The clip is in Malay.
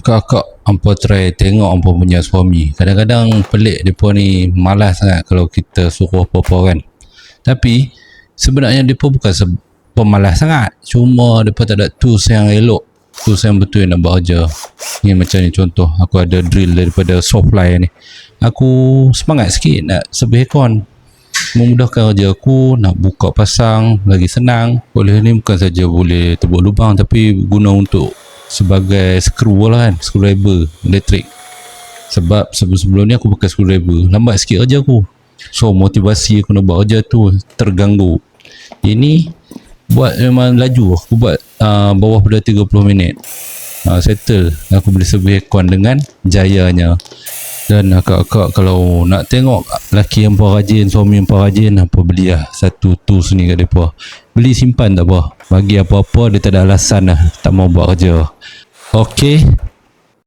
Akak hampa try tengok hampa punya suami. Kadang-kadang pelik depa ni malas sangat kalau kita suruh apa-apa kan. Tapi sebenarnya depa bukan pemalas sangat. Cuma depa tak ada tools yang elok, tools yang betul yang nak buat kerja. Ni macam ni contoh, aku ada drill daripada Softfly ni. Aku semangat sikit nak servis aircon. Memudahkan kerja aku, nak buka pasang lagi senang. Oleh ni bukan saja boleh tebuk lubang, tapi guna untuk sebagai skru lah kan, screwdriver elektrik. Sebab sebelum ni aku pakai screwdriver, lambat sikit kerja aku. So motivasi aku nak buat kerja tu terganggu. Ini buat memang laju. Aku buat bawah pada 30 minit. Settle. Aku boleh servis aircon dengan jayanya. Dan akak-akak kalau nak tengok lelaki yang rajin, suami yang rajin, apa beli lah satu tools ni kat mereka. Beli simpan tak apa. Bagi apa-apa dia tak ada alasan lah tak mau buat kerja. Okey,